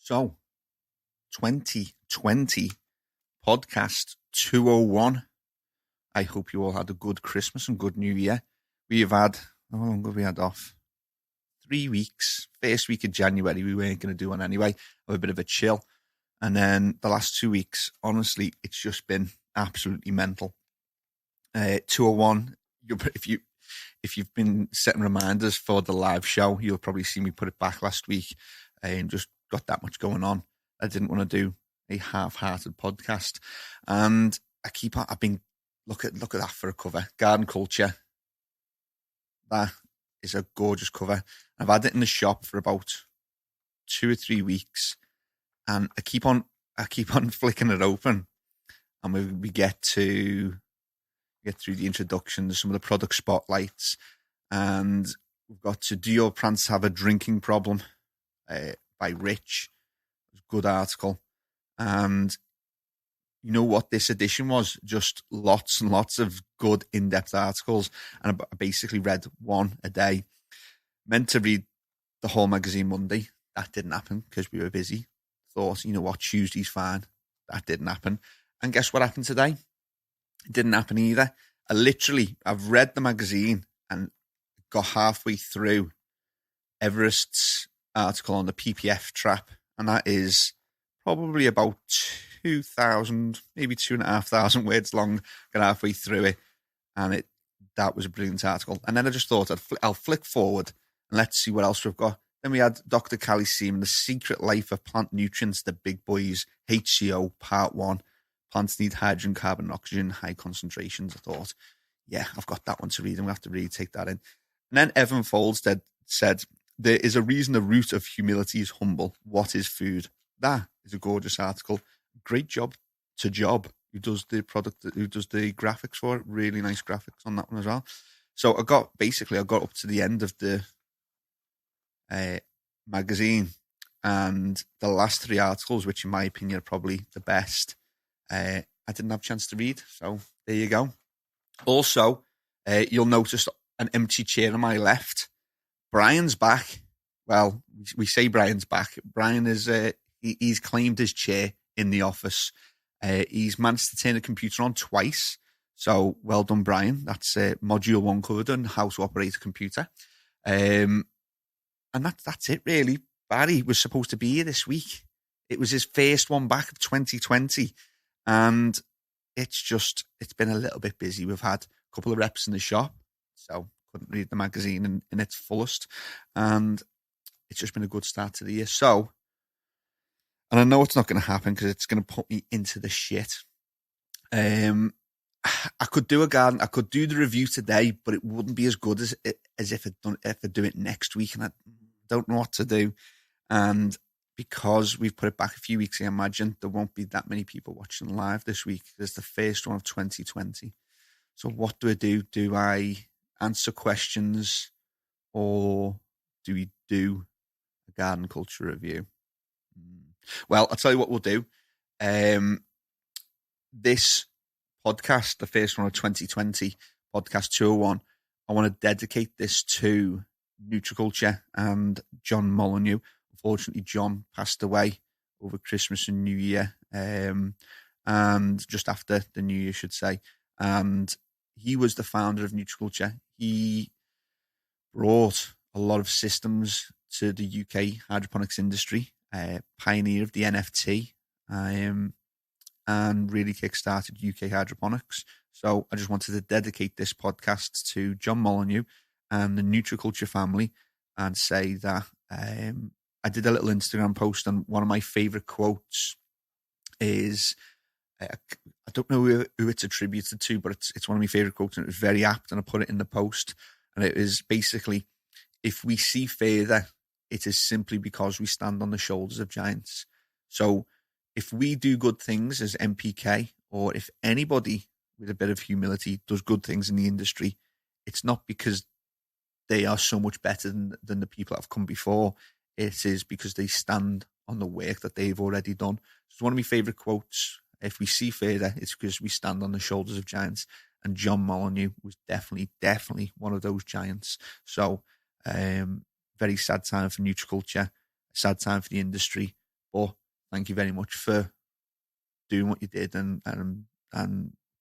So, 2020 podcast 201. I hope you all had a good Christmas and good New Year. We have had, how long have we had off? 3 weeks. First week of January, we weren't going to do one anyway. Have a bit of a chill. And then the last 2 weeks, honestly, it's just been absolutely mental. 201, if you've been setting reminders for the live show, you'll probably see me put it back last week and just got that much going on. I didn't want to do a half-hearted podcast. And I've been, look at that for a cover. Garden Culture. That is a gorgeous cover. I've had it in the shop for about 2 or 3 weeks. And I keep on flicking it open. And we get through the introductions, some of the product spotlights. And we've got to Do Your Plants Have a Drinking Problem by Rich. It was a good article. And you know what this edition was? Just lots and lots of good in-depth articles. And I basically read one a day. Meant to read the whole magazine Monday. That didn't happen because we were busy. Thought, you know what, Tuesday's fine. That didn't happen. And guess what happened today? It didn't happen either. I've read the magazine and got halfway through Everest's article on the PPF trap. And that is probably about 2,000, maybe 2,500 words long. Got halfway through it. And that was a brilliant article. And then I just thought I'll flick forward and let's see what else we've got. Then we had Dr. Callie Seaman, The Secret Life of Plant Nutrients, the Big Boys, HCO, Part 1. Plants need hydrogen, carbon, and oxygen, high concentrations. I thought, yeah, I've got that one to read, and we have to really take that in. And then Evan Folstead said, there is a reason the root of humility is humble. What is food? That is a gorgeous article. Great job to Job, who does the graphics for it. Really nice graphics on that one as well. So I got up to the end of the magazine, and the last 3 articles, which in my opinion are probably the best, I didn't have a chance to read. So there you go. Also, you'll notice an empty chair on my left. Brian's back. Well, we say Brian's back. Brian is he's claimed his chair in the office. He's managed to turn the computer on twice. So well done, Brian. That's module 1 covered on how to operate a computer. And that's it, really. Barry was supposed to be here this week. It was his first one back of 2020. And it's been a little bit busy. We've had a couple of reps in the shop, so couldn't read the magazine in its fullest. And it's just been a good start to the year. So, and I know it's not going to happen because it's going to put me into the shit. I could do the review today, but it wouldn't be as good as if I do it next week, and I don't know what to do. And because we've put it back a few weeks, I imagine there won't be that many people watching live this week. It's the first one of 2020. So what do I do? Do I answer questions, or do we do a garden culture review? Well, I'll tell you what we'll do. This podcast, the first one of 2020, podcast 201, I want to dedicate this to Nutriculture and John Molyneux. Unfortunately, John passed away over Christmas and New Year, and just after the New Year, I should say. And he was the founder of Nutriculture. He brought a lot of systems to the UK hydroponics industry, pioneer of the NFT, and really kickstarted UK hydroponics. So I just wanted to dedicate this podcast to John Molyneux and the Nutriculture family, and say that I did a little Instagram post, and one of my favorite quotes is, I don't know who it's attributed to, but it's one of my favorite quotes, and it was very apt, and I put it in the post. And it is basically, if we see further, it is simply because we stand on the shoulders of giants. So if we do good things as NPK, or if anybody with a bit of humility does good things in the industry, it's not because they are so much better than the people that have come before. It is because they stand on the work that they've already done. It's one of my favourite quotes. If we see further, it's because we stand on the shoulders of giants. And John Molyneux was definitely one of those giants. So very sad time for Nutriculture, sad time for the industry. But thank you very much for doing what you did and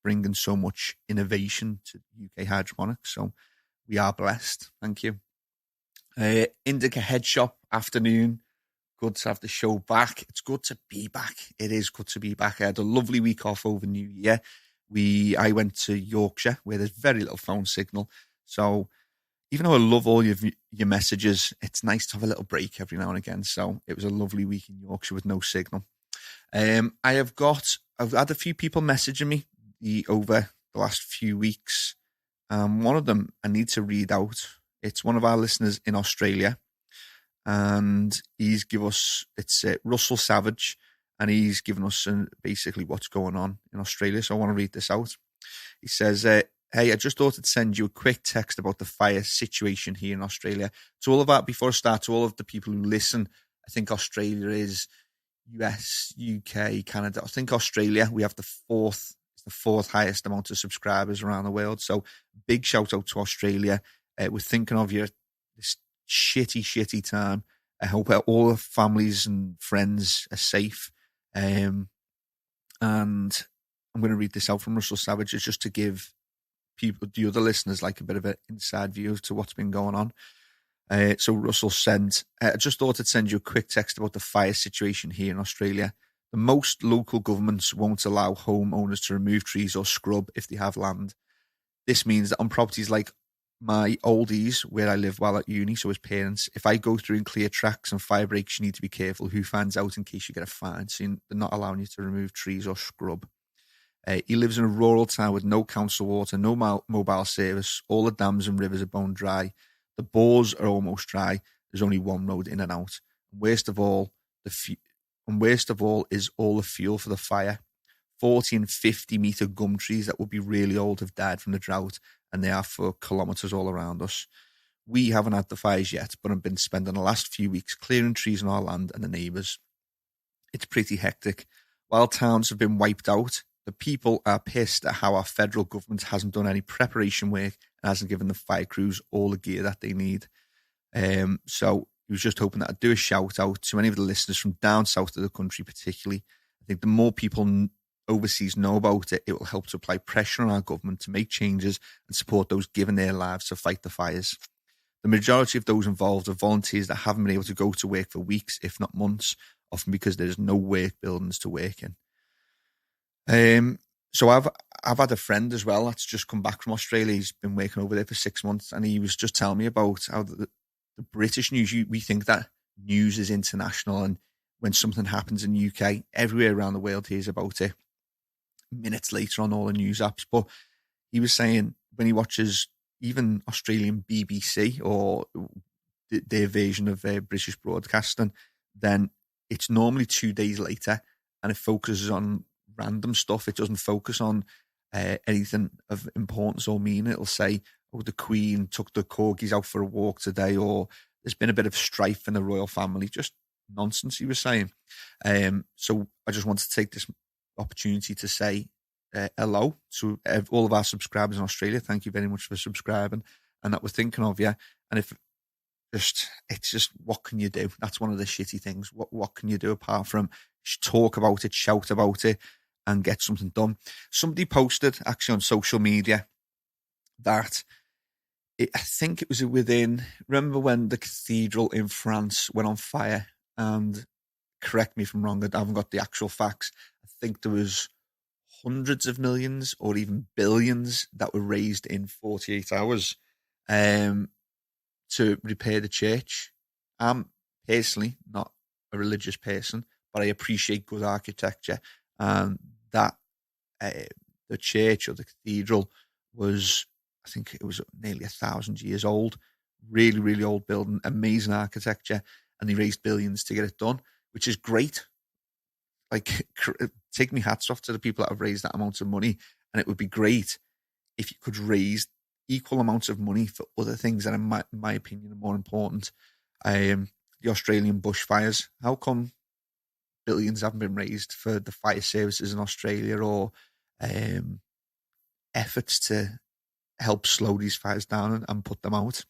bringing so much innovation to UK hydroponics. So we are blessed. Thank you. Indica Head Shop afternoon. Good to have the show back. It's good to be back. It is good to be back. I had a lovely week off over New Year. I went to Yorkshire where there's very little phone signal. So even though I love all your messages, it's nice to have a little break every now and again. So it was a lovely week in Yorkshire with no signal. I've had a few people messaging me over the last few weeks. One of them I need to read out. It's one of our listeners in Australia, and he's given us, it's Russell Savage, and he's given us basically what's going on in Australia. So I want to read this out. He says, hey, I just thought I'd send you a quick text about the fire situation here in Australia. To all of that, before I start, to all of the people who listen, I think Australia is US, UK, Canada. I think Australia, we have the fourth highest amount of subscribers around the world. So big shout out to Australia. We're thinking of you this shitty time. I hope all the families and friends are safe. And I'm going to read this out from Russell Savage just to give people, the other listeners, like a bit of an inside view to what's been going on. So Russell sent, I just thought I'd send you a quick text about the fire situation here in Australia. The most local governments won't allow homeowners to remove trees or scrub if they have land. This means that on properties like my oldies, where I live while at uni, so as parents, if I go through and clear tracks and fire breaks, you need to be careful who finds out in case you get a fine. So they're not allowing you to remove trees or scrub. He lives in a rural town with no council water, no mobile service. All the dams and rivers are bone dry. The bores are almost dry. There's only one road in and out. And worst of all is all the fuel for the fire. 40 and 50 metre gum trees that would be really old have died from the drought, and they are for kilometres all around us. We haven't had the fires yet, but I've been spending the last few weeks clearing trees on our land and the neighbours. It's pretty hectic. While towns have been wiped out, the people are pissed at how our federal government hasn't done any preparation work and hasn't given the fire crews all the gear that they need. So he was just hoping that I'd do a shout out to any of the listeners from down south of the country particularly. I think the more people overseas know about it, it will help to apply pressure on our government to make changes and support those giving their lives to fight the fires. The majority of those involved are volunteers that haven't been able to go to work for weeks, if not months, often because there's no work buildings to work in. So I've had a friend as well that's just come back from Australia. He's been working over there for 6 months, and he was just telling me about how the British news, we think that news is international, and when something happens in the UK, everywhere around the world hears about it minutes later on all the news apps. But he was saying when he watches even Australian BBC or their version of British broadcasting, then it's normally 2 days later, and it focuses on random stuff. It doesn't focus on anything of importance or meaning. It'll say, oh, the Queen took the corgis out for a walk today, or there's been a bit of strife in the royal family. Just nonsense, he was saying. So I just wanted to take this opportunity to say hello to all of our subscribers in Australia. Thank you very much for subscribing, and that we're thinking of you. And if it's just what can you do? That's one of the shitty things. What can you do apart from talk about it, shout about it, and get something done? Somebody posted actually on social media that I think it was remember when the cathedral in France went on fire, and correct me if I'm wrong, I haven't got the actual facts. I think there was hundreds of millions or even billions that were raised in 48 hours to repair the church. I'm personally not a religious person, but I appreciate good architecture, and that the church or the cathedral was, I think it was nearly 1,000 years old. Really, really old building, amazing architecture, and they raised billions to get it done, which is great. Like, take me hats off to the people that have raised that amount of money, and it would be great if you could raise equal amounts of money for other things that, in my opinion, are more important. The Australian bushfires. How come billions haven't been raised for the fire services in Australia, or efforts to help slow these fires down and put them out?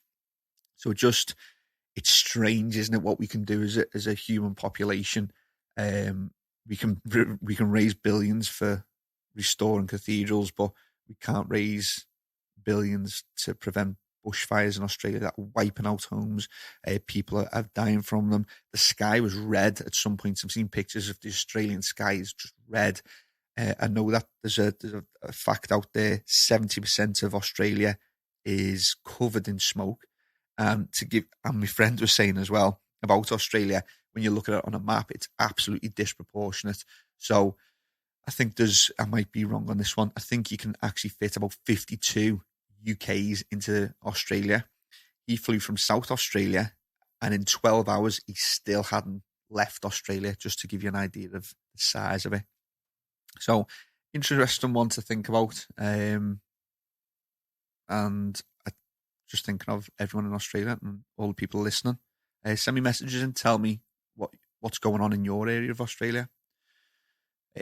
So it's strange, isn't it, what we can do as a human population We can raise billions for restoring cathedrals, but we can't raise billions to prevent bushfires in Australia that are wiping out homes. People are dying from them. The sky was red at some point. I've seen pictures of the Australian sky is just red. I know that there's a fact out there: 70% of Australia is covered in smoke. And my friend was saying as well about Australia, when you look at it on a map, it's absolutely disproportionate. So I think I might be wrong on this one. I think you can actually fit about 52 UKs into Australia. He flew from South Australia, and in 12 hours, he still hadn't left Australia, just to give you an idea of the size of it. So, interesting one to think about. And I just thinking of everyone in Australia and all the people listening. Send me messages and tell me what's going on in your area of Australia.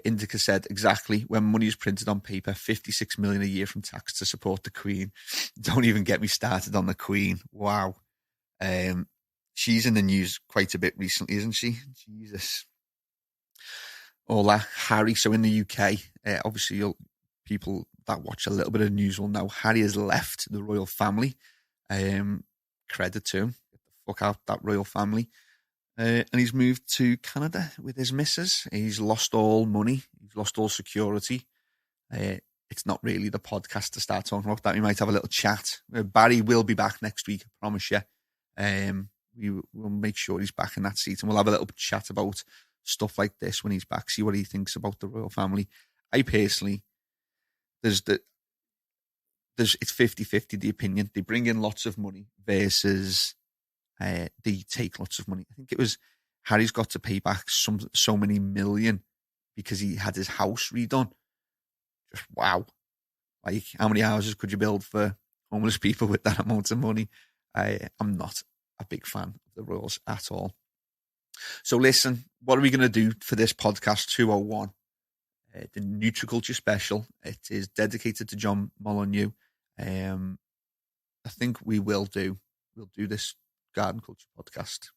Indica said, exactly, when money is printed on paper, 56 million a year from tax to support the Queen. Don't even get me started on the Queen. Wow. She's in the news quite a bit recently, isn't she? Jesus. All that. Harry, so in the UK, obviously people that watch a little bit of news will know Harry has left the royal family. Credit to him. Get the fuck out that royal family. And he's moved to Canada with his missus. He's lost all money. He's lost all security. It's not really the podcast to start talking about that. We might have a little chat. Barry will be back next week, I promise you. We will make sure he's back in that seat, and we'll have a little chat about stuff like this when he's back, see what he thinks about the royal family. I personally, it's 50-50 the opinion. They bring in lots of money versus they take lots of money. I think it was Harry's got to pay back so many million because he had his house redone. Just wow. Like, how many houses could you build for homeless people with that amount of money? I'm not a big fan of the royals at all. So listen, what are we going to do for this podcast 201? The Nutriculture special. It is dedicated to John Molyneux. I think we'll do this garden culture podcast.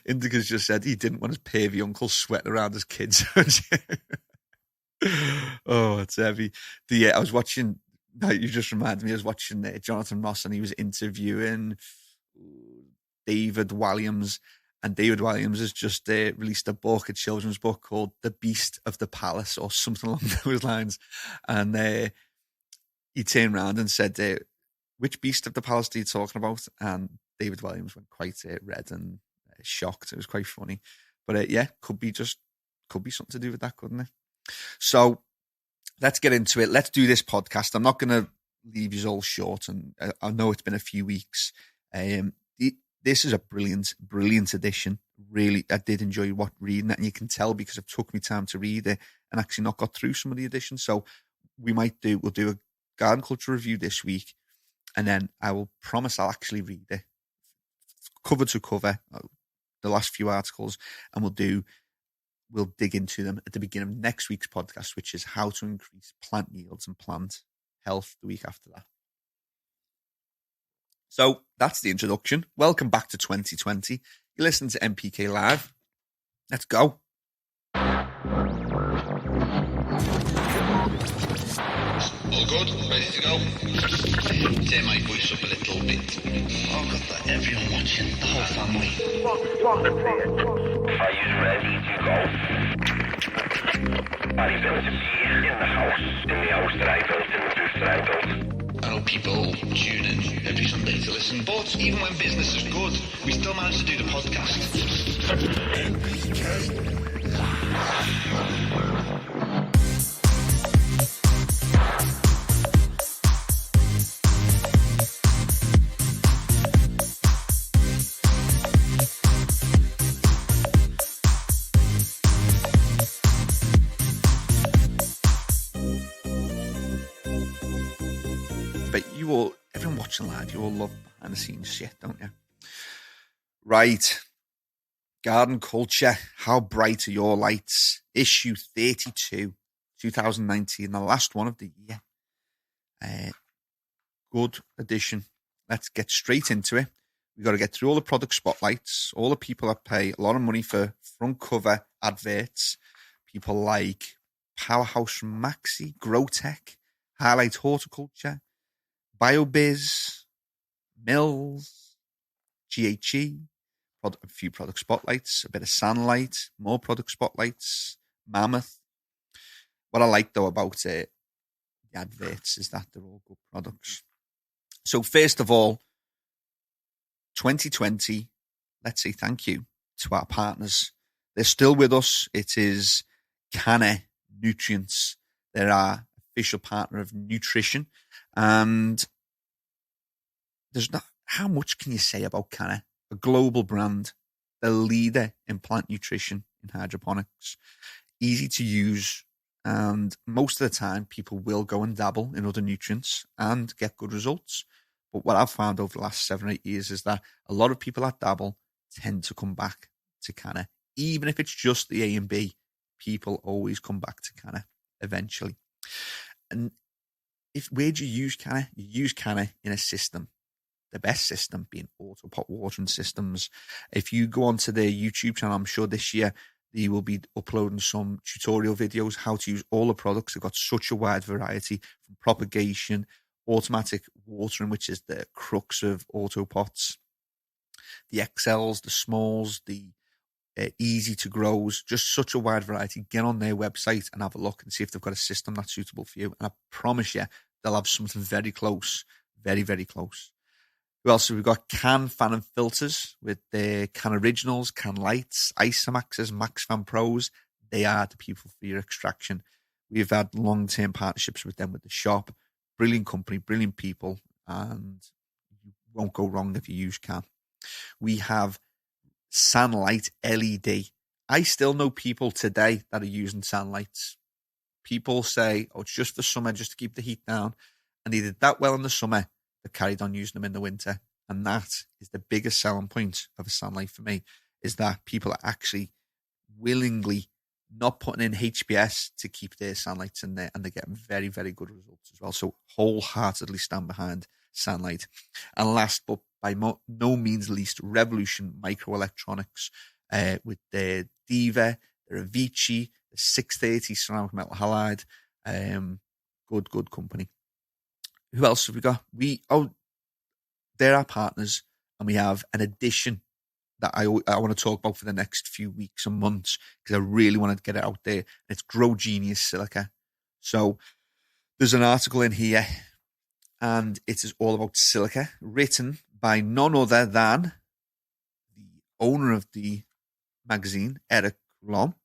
Indica's just said he didn't want his pervy uncle sweating around his kids. Oh, it's heavy. I was watching, you just reminded me, I was watching Jonathan Ross, and he was interviewing David Walliams, and David Walliams has just released a children's book called The Beast of the Palace, or something along those lines. And he turned around and said, which beast of the palace are you talking about? And David Walliams went quite red and shocked. It was quite funny. But yeah, could be something to do with that, couldn't it? So let's get into it. Let's do this podcast. I'm not going to leave you all short, and I know it's been a few weeks. This is a brilliant edition. Really, I did enjoy reading it, and you can tell because it took me time to read it and actually not got through some of the editions. So we'll do a garden culture review this week, and then I will promise I'll actually read it cover to cover, the last few articles, and we'll dig into them at the beginning of next week's podcast, which is how to increase plant yields and plant health the week after that. So that's the introduction. Welcome back to 2020. You listen to NPK Live. Let's go. All good? Ready to go? Turn my voice up a little bit. Oh, got that everyone watching, the whole family. Are you ready to go? Are you built to be in the house that I built, in the booth that I built? I know people tune in every Sunday to listen, but even when business is good, we still manage to do the podcast. Everyone watching live, you all love behind the scenes shit, don't you? Right. Garden culture. How bright are your lights? Issue 32, 2019, the last one of the year. Good edition. Let's get straight into it. We've got to get through all the product spotlights, all the people that pay a lot of money for front cover adverts, people like Powerhouse from Maxi, Growtech, Highlight Horticulture, BioBiz, Mills, GHE, a few product spotlights, a bit of SANlight, more product spotlights, Mammoth. What I like, though, about the adverts is that they're all good products. So first of all, 2020, let's say thank you to our partners. They're still with us. It is CANNA Nutrients. They're our official partner of nutrition. And there's not, how much can you say about CANNA? A global brand, the leader in plant nutrition in hydroponics, easy to use. And most of the time, people will go and dabble in other nutrients and get good results. But what I've found over the last 7 or 8 years is that a lot of people that dabble tend to come back to CANNA. Even if it's just the A and B, people always come back to CANNA eventually. And where do you use CANNA? You use CANNA in a system. The best system being AutoPot watering systems. If you go onto their YouTube channel, I'm sure this year they will be uploading some tutorial videos how to use all the products. They've got such a wide variety from propagation, automatic watering, which is the crux of AutoPots, the XLs, the smalls, the easy to grows, just such a wide variety. Get on their website and have a look and see if they've got a system that's suitable for you. And I promise you, they'll have something very close, very, very close. Who else have we got? Can Fan and Filters with their Can Originals, Can Lights, Isamaxes, Max Fan Pros. They are the people for your extraction. We've had long-term partnerships with them with the shop. Brilliant company, brilliant people, and you won't go wrong if you use Can. We have SANlight LED. I still know people today that are using SANlights. People say, oh, it's just for summer, just to keep the heat down. And they did that well in the summer, they carried on using them in the winter. And that is the biggest selling point of a SANlight for me, is that people are actually willingly not putting in HPS to keep their SANlights in there, and they're getting very, very good results as well. So wholeheartedly stand behind SANlight. And last but by no means least, Revolution Microelectronics with their Diva, their Avicii, the 630 ceramic metal halide. Good company. Who else have we got? They're our partners, and we have an addition that I want to talk about for the next few weeks and months, because I really want to get it out there. It's Grow Genius Silica. So there's an article in here, and it is all about silica, written by none other than the owner of the magazine, Eric Lom.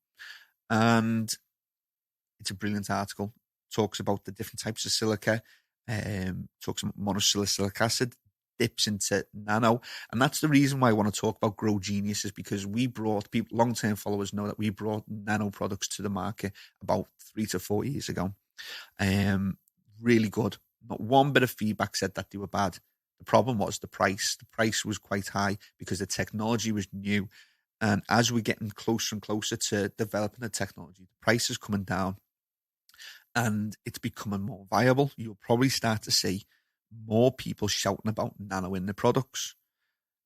And it's a brilliant article. Talks about the different types of silica, talks about monosilicic acid, dips into nano. And that's the reason why I want to talk about Grow Genius, is because we brought people, long-term followers know that we brought nano products to the market about 3 to 4 years ago. Really good. Not one bit of feedback said that they were bad. The problem was the price. The price was quite high because the technology was new. And as we're getting closer and closer to developing the technology, the price is coming down and it's becoming more viable. You'll probably start to see more people shouting about nano in the products.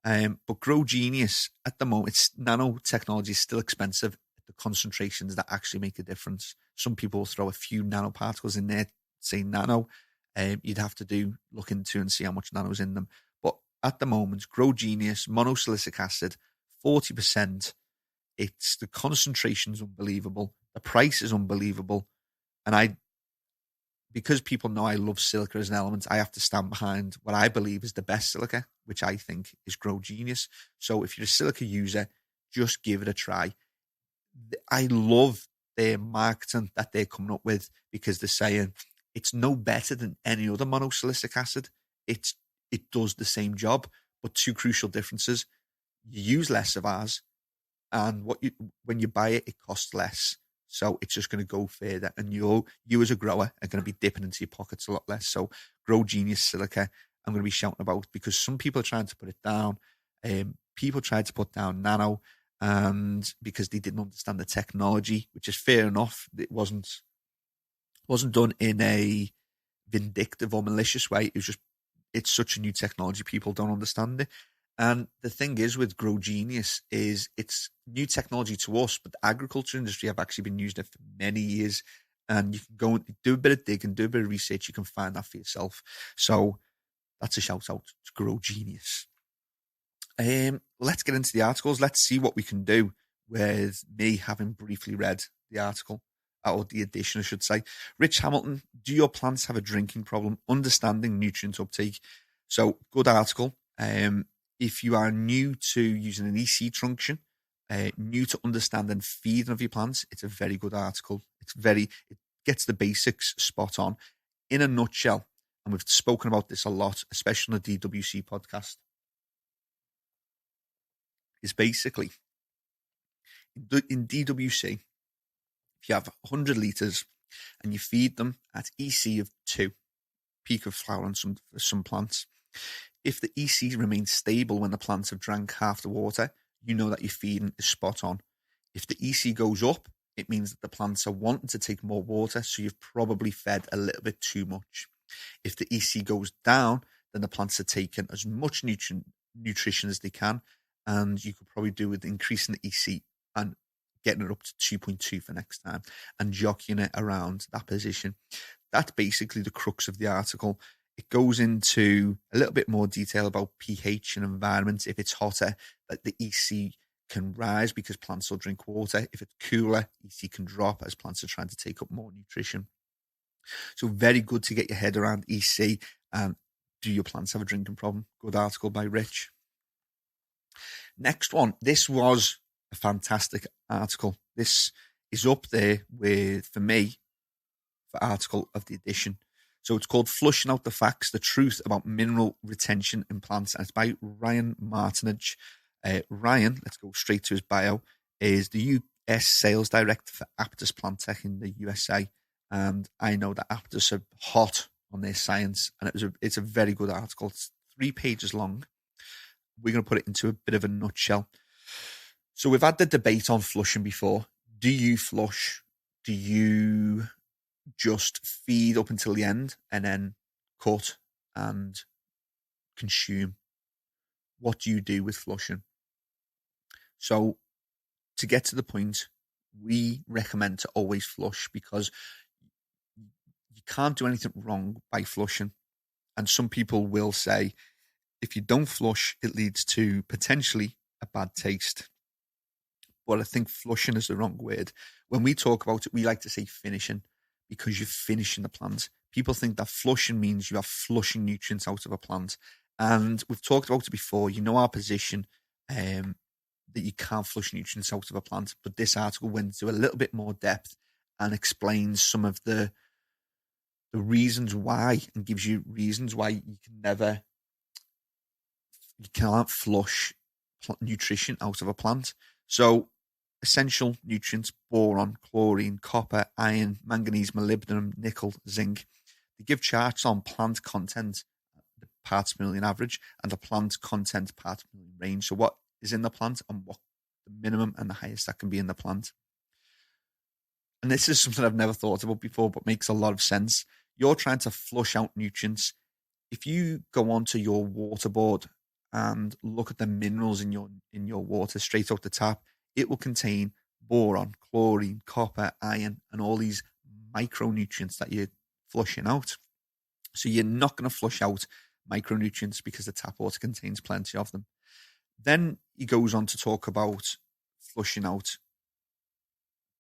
But Grow Genius, at the moment, nanotechnology is still expensive at the concentrations that actually make a difference. Some people will throw a few nanoparticles in there, say nano. You'd have to look into and see how much nano's in them. But at the moment, Grow Genius, monosilicic acid, 40%. It's the concentration's unbelievable. The price is unbelievable. And because people know I love silica as an element, I have to stand behind what I believe is the best silica, which I think is Grow Genius. So if you're a silica user, just give it a try. I love their marketing that they're coming up with, because they're saying it's no better than any other monosilicic acid. It does the same job, but two crucial differences. You use less of ours, and when you buy it, it costs less. So it's just going to go further, and you as a grower are going to be dipping into your pockets a lot less. So Grow Genius Silica, I'm going to be shouting about, because some people are trying to put it down. People tried to put down nano, and because they didn't understand the technology, which is fair enough. It wasn't done in a vindictive or malicious way. It's such a new technology, people don't understand it. And the thing is with Grow Genius is it's new technology to us, but the agriculture industry have actually been using it for many years. And you can go and do a bit of digging, do a bit of research. You can find that for yourself. So that's a shout out to Grow Genius. Let's get into the articles. Let's see what we can do with me having briefly read the article, or the edition, I should say. Rich Hamilton, do your plants have a drinking problem? Understanding nutrient uptake. So good article. If you are new to using an EC truncheon, new to understanding feeding of your plants, it's a very good article. It gets the basics spot on. In a nutshell, and we've spoken about this a lot, especially on the DWC podcast, is basically in DWC, if you have 100 litres and you feed them at EC of 2, peak of flower on some plants, if the EC remains stable when the plants have drank half the water, you know that your feeding is spot on. If the EC goes up, it means that the plants are wanting to take more water, so you've probably fed a little bit too much. If the EC goes down, then the plants are taking as much nutrition as they can, and you could probably do with increasing the EC and getting it up to 2.2 for next time and jockeying it around that position. That's basically the crux of the article. It goes into a little bit more detail about pH and environment. If it's hotter, that the EC can rise because plants will drink water. If it's cooler, EC can drop as plants are trying to take up more nutrition. So very good to get your head around EC and do your plants have a drinking problem? Good article by Rich. Next one. This was a fantastic article. This is up there with, for me, for article of the edition. So it's called Flushing Out the Facts, the Truth About Mineral Retention in Plants. And it's by Ryan Martinage. Ryan, let's go straight to his bio, is the US Sales Director for Aptus Plant Tech in the USA. And I know that Aptus are hot on their science. And it's a very good article. It's 3 pages long. We're going to put it into a bit of a nutshell. So we've had the debate on flushing before. Do you flush? Do you just feed up until the end and then cut and consume? What do you do with flushing? So to get to the point, we recommend to always flush because you can't do anything wrong by flushing. And some people will say, if you don't flush, it leads to potentially a bad taste. But I think flushing is the wrong word. When we talk about it, we like to say finishing because you're finishing the plant. People think that flushing means you are flushing nutrients out of a plant. And we've talked about it before. You know our position that you can't flush nutrients out of a plant. But this article went into a little bit more depth and explains some of the reasons why and gives you reasons why you can't flush nutrition out of a plant. So essential nutrients: boron, chlorine, copper, iron, manganese, molybdenum, nickel, zinc. They give charts on plant content, the parts per million average, and the plant content parts per million range. So what is in the plant and what the minimum and the highest that can be in the plant. And this is something I've never thought about before, but makes a lot of sense. You're trying to flush out nutrients. If you go onto your water board and look at the minerals in your water straight out the tap, it will contain boron, chlorine, copper, iron, and all these micronutrients that you're flushing out. So you're not going to flush out micronutrients because the tap water contains plenty of them. Then he goes on to talk about flushing out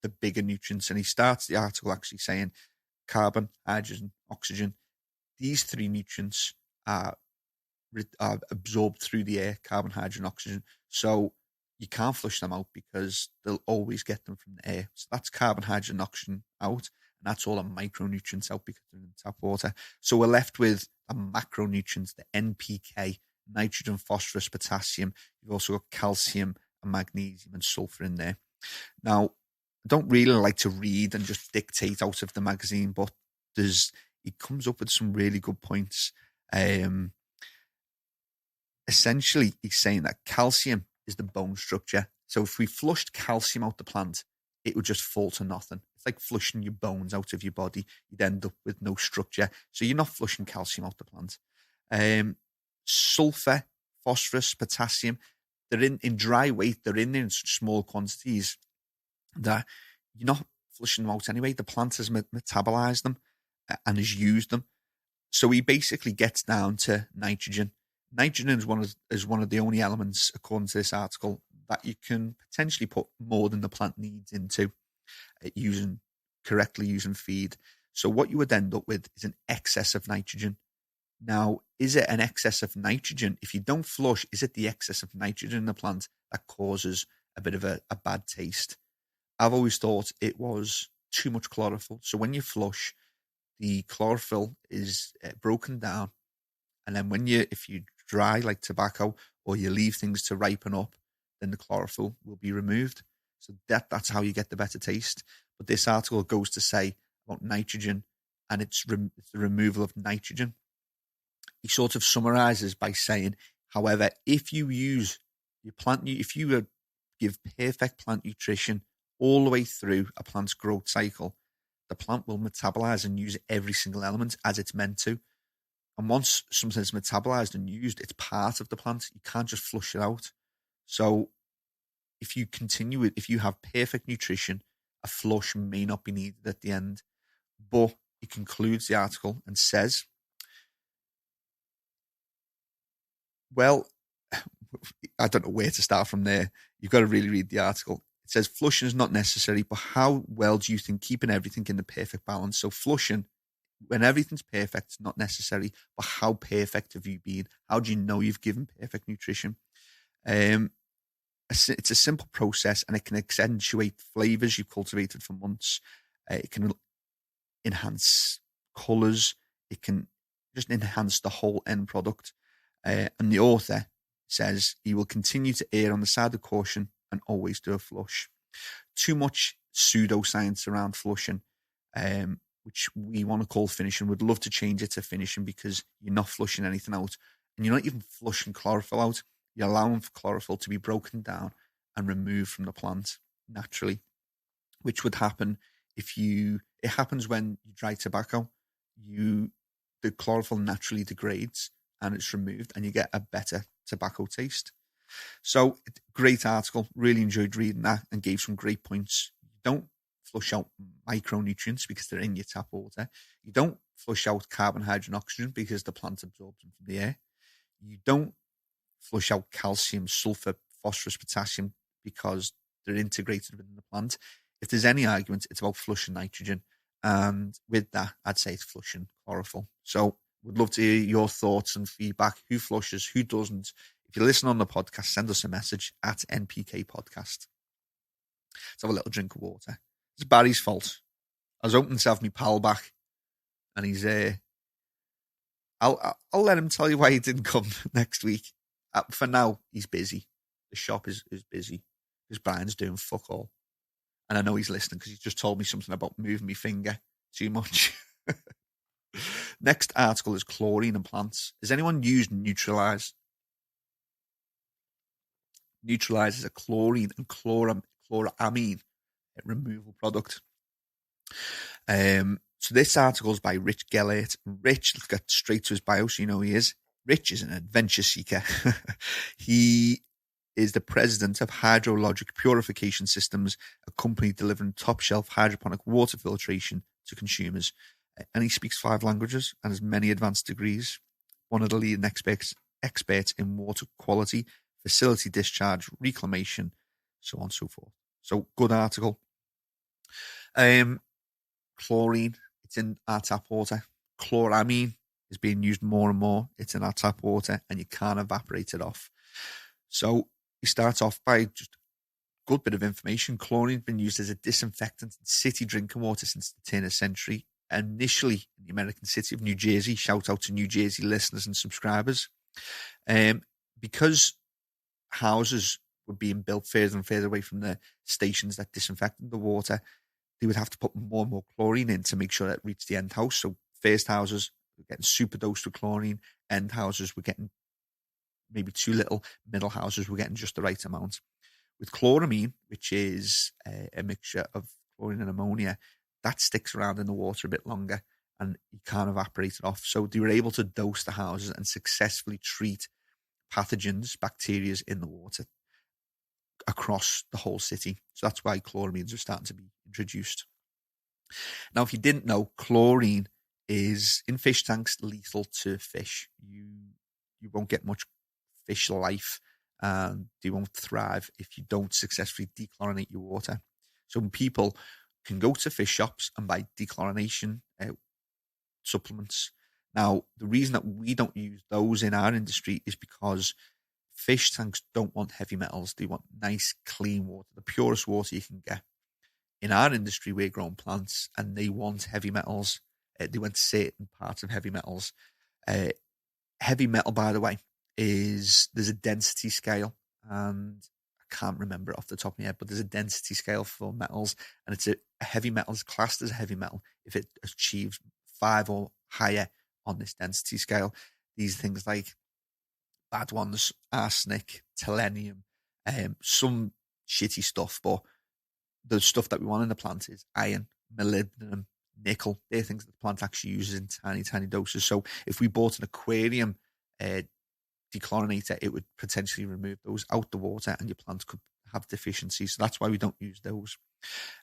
the bigger nutrients, and he starts the article actually saying carbon, hydrogen, oxygen. These 3 nutrients are absorbed through the air: carbon, hydrogen, oxygen. So you can't flush them out because they'll always get them from the air. So that's carbon, hydrogen, oxygen out, and that's all the micronutrients out because they're in the tap water. So we're left with the macronutrients, the NPK, nitrogen, phosphorus, potassium. You've also got calcium and magnesium and sulfur in there. Now, I don't really like to read and just dictate out of the magazine, but he comes up with some really good points. Essentially, he's saying that calcium is the bone structure. So if we flushed calcium out the plant, it would just fall to nothing. It's like flushing your bones out of your body. You'd end up with no structure. So you're not flushing calcium out the plant. Sulfur, phosphorus, potassium. They're in dry weight. They're in such small quantities that you're not flushing them out anyway. The plant has metabolized them and has used them. So he basically gets down to nitrogen. Nitrogen is one of the only elements, according to this article, that you can potentially put more than the plant needs into correctly using feed. So what you would end up with is an excess of nitrogen. Now, is it an excess of nitrogen? If you don't flush, is it the excess of nitrogen in the plant that causes a bit of a bad taste? I've always thought it was too much chlorophyll. So when you flush, the chlorophyll is broken down, and then if you dry like tobacco or you leave things to ripen up, then the chlorophyll will be removed. So that's how you get the better taste. But this article goes to say about nitrogen, and it's the removal of nitrogen. He sort of summarizes by saying, however, if you use your plant, if you give perfect plant nutrition all the way through a plant's growth cycle, the plant will metabolize and use every single element as it's meant to. And once something is metabolized and used, it's part of the plant. You can't just flush it out. So if you have perfect nutrition, a flush may not be needed at the end. But he concludes the article and says, well, I don't know where to start from there. You've got to really read the article. It says flushing is not necessary, but how well do you think keeping everything in the perfect balance? So flushing, when everything's perfect, is not necessary, but how perfect have you been? How do you know you've given perfect nutrition? It's a simple process, and it can accentuate flavors you've cultivated for months. It can enhance colors. It can just enhance the whole end product. And the author says he will continue to err on the side of caution and always do a flush. Too much pseudoscience around flushing, which we want to call finishing. We'd love to change it to finishing, because you're not flushing anything out, and you're not even flushing chlorophyll out. You're allowing for chlorophyll to be broken down and removed from the plant naturally, which would happen it happens when you dry tobacco. The chlorophyll naturally degrades and it's removed, and you get a better tobacco taste. So, great article. Really enjoyed reading that, and gave some great points. You don't flush out micronutrients because they're in your tap water. You don't flush out carbon, hydrogen, oxygen because the plant absorbs them from the air. You don't flush out calcium, sulfur, phosphorus, potassium because they're integrated within the plant. If there's any argument, it's about flushing nitrogen. And with that, I'd say it's flushing chlorophyll. So would love to hear your thoughts and feedback. Who flushes, who doesn't? If you listen on the podcast, send us a message at NPK Podcast. Let's have a little drink of water. It's Barry's fault. I was hoping to have my pal back, and he's I'll let him tell you why he didn't come next week. For now, he's busy. The shop is busy because Brian's doing fuck all. And I know he's listening because he's just told me something about moving my finger too much. Next article is chlorine in plants. Has anyone used Neutralize? Neutralize is a chlorine and chloramine removal product. So this article is by Rich Gellert. Rich, let's get straight to his bio so you know who he is. Rich is an adventure seeker. He is the president of Hydrologic Purification Systems, a company delivering top-shelf hydroponic water filtration to consumers. And he speaks 5 languages and has many advanced degrees. One of the leading experts in water quality, facility discharge, reclamation, so on and so forth. So, good article. Chlorine, it's in our tap water. Chloramine is being used more and more. It's in our tap water, and you can't evaporate it off. So he starts off by just a good bit of information. Chlorine has been used as a disinfectant in city drinking water since the turn of the century. Initially in the American city of New Jersey. Shout out to New Jersey listeners and subscribers. Because houses were being built further and further away from the stations that disinfected the water, they would have to put more and more chlorine in to make sure that it reached the end house. So first houses were getting super dosed with chlorine. End houses were getting maybe too little. Middle houses were getting just the right amount. With chloramine, which is a mixture of chlorine and ammonia, that sticks around in the water a bit longer and you can't evaporate it off. So they were able to dose the houses and successfully treat pathogens, bacteria in the water across the whole city. So that's why chloramines are starting to be introduced. Now, if you didn't know, chlorine is in fish tanks lethal to fish. You won't get much fish life, and they won't thrive if you don't successfully dechlorinate your water. So people can go to fish shops and buy dechlorination supplements. Now, the reason that we don't use those in our industry is because fish tanks don't want heavy metals. They want nice, clean water, the purest water you can get. In our industry, we're growing plants, and they want heavy metals. They want certain parts of heavy metals. Heavy metal, by the way, there's a density scale, and I can't remember it off the top of my head, but there's a density scale for metals, and it's a heavy metal is classed as a heavy metal if it achieves 5 or higher on this density scale. These things like bad ones, arsenic, selenium, some shitty stuff, but the stuff that we want in the plant is iron, molybdenum, nickel. They're things that the plant actually uses in tiny, tiny doses. So if we bought an aquarium dechlorinator, it would potentially remove those out the water, and your plants could have deficiencies. So that's why we don't use those.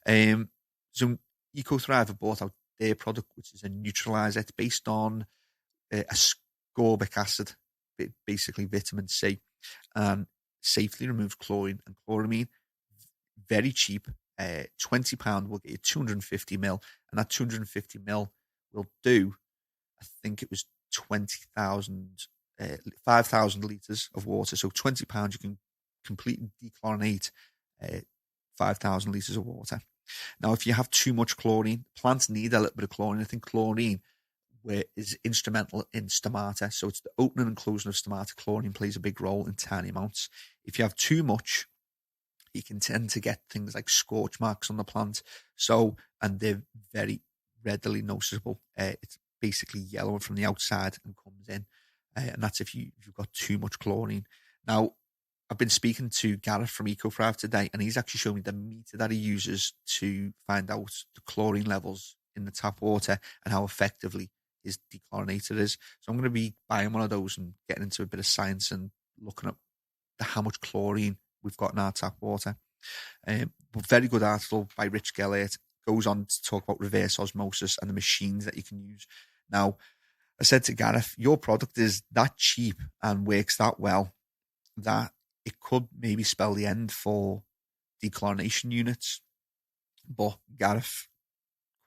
So EcoThrive have bought out their product, which is a neutralizer. It's based on ascorbic acid, basically vitamin C, and safely removes chlorine and chloramine. Very cheap. £20 will get you 250 mil, and that 250 mil will do, I think it was 5,000 litres of water. So £20 you can completely dechlorinate 5,000 litres of water. Now, if you have too much chlorine, plants need a little bit of chlorine. I think chlorine is instrumental in stomata. So it's the opening and closing of stomata. Chlorine plays a big role in tiny amounts. If you have too much, you can tend to get things like scorch marks on the plant. So, and they're very readily noticeable. It's basically yellow from the outside and comes in. And that's if you've got too much chlorine. Now, I've been speaking to Gareth from EcoThrive today, and he's actually shown me the meter that he uses to find out the chlorine levels in the tap water and how effectively his dechlorinator is. So I'm going to be buying one of those and getting into a bit of science and looking at how much chlorine we've got in our tap water. But very good article by Rich Gellert. Goes on to talk about reverse osmosis and the machines that you can use. Now, I said to Gareth, your product is that cheap and works that well that it could maybe spell the end for dechlorination units. But Gareth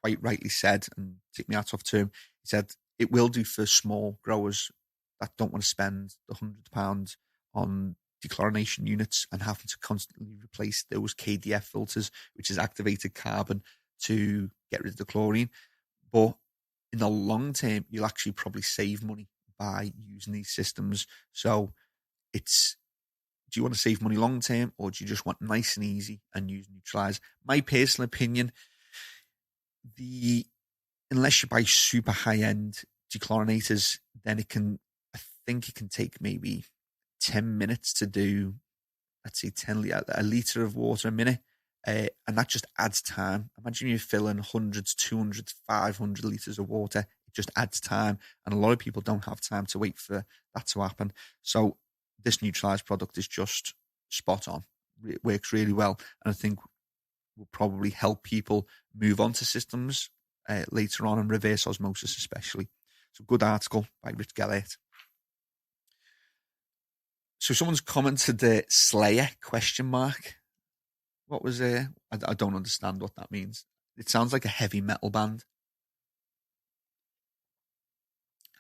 quite rightly said, and take me out of term, he said it will do for small growers that don't want to spend the £100 on dechlorination units and having to constantly replace those KDF filters, which is activated carbon, to get rid of the chlorine. But in the long term, you'll actually probably save money by using these systems. So it's, do you want to save money long term, or do you just want nice and easy and use neutralize? My personal opinion, unless you buy super high end dechlorinators, then I think it can take maybe 10 minutes to do, let's say, a litre of water a minute. And that just adds time. Imagine you're filling hundreds, 200, 500 litres of water. It just adds time. And a lot of people don't have time to wait for that to happen. So this neutralised product is just spot on. It works really well. And I think will probably help people move on to systems later on, and reverse osmosis especially. So good article by Rich Gellert. So someone's commented the Slayer ? What was I don't understand what that means. It sounds like a heavy metal band.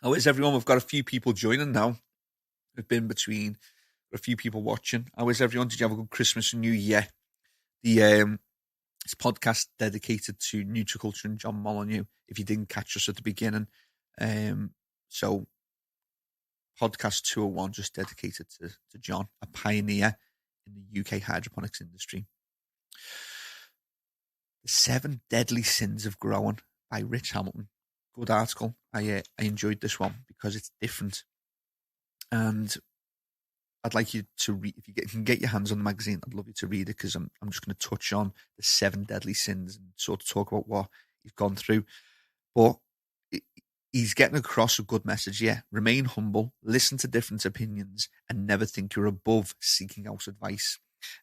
How is everyone? We've got a few people joining now. We've been between a few people watching. How is everyone? Did you have a good Christmas and New Year? This podcast dedicated to Nutriculture and John Molyneux, if you didn't catch us at the beginning. So podcast 201 just dedicated to John, a pioneer in the UK hydroponics industry. The 7 Deadly Sins of Growing by Rich Hamilton. Good article. I enjoyed this one because it's different. And I'd like you to read, if you can get your hands on the magazine, I'd love you to read it, because I'm just going to touch on the 7 deadly sins and sort of talk about what you've gone through. But he's getting across a good message. Yeah, remain humble, listen to different opinions, and never think you're above seeking out advice.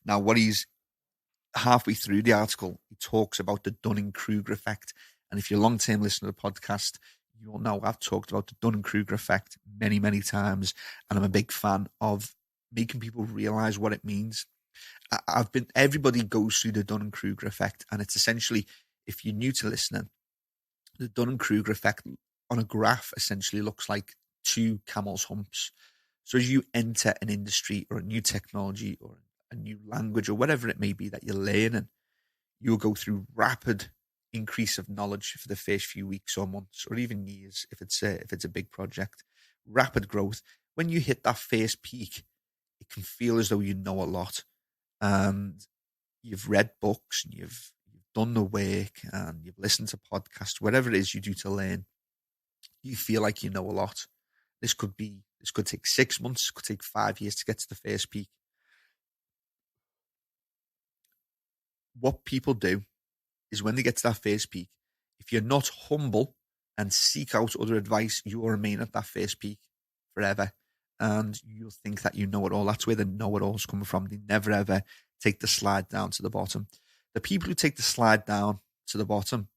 Now, what he's halfway through the article, he talks about the Dunning-Kruger effect. And if you're a long-term listener to the podcast, you'll know I've talked about the Dunning-Kruger effect many, many times. And I'm a big fan of making people realize what it means. Everybody goes through the Dunning-Kruger effect. And it's essentially, if you're new to listening, the Dunning-Kruger effect on a graph essentially looks like two camel's humps. So as you enter an industry or a new technology or a new language or whatever it may be that you're learning, you'll go through rapid increase of knowledge for the first few weeks or months or even years if it's a big project. Rapid growth. When you hit that first peak, it can feel as though you know a lot, and you've read books and you've done the work and you've listened to podcasts, whatever it is you do to learn. You feel like you know a lot. This could take 6 months, it could take 5 years to get to the first peak. What people do is when they get to that first peak, if you're not humble and seek out other advice, you will remain at that first peak forever. And you'll think that you know it all. That's where the know-it-alls come from. They never, ever take the slide down to the bottom. The people who take the slide down to the bottom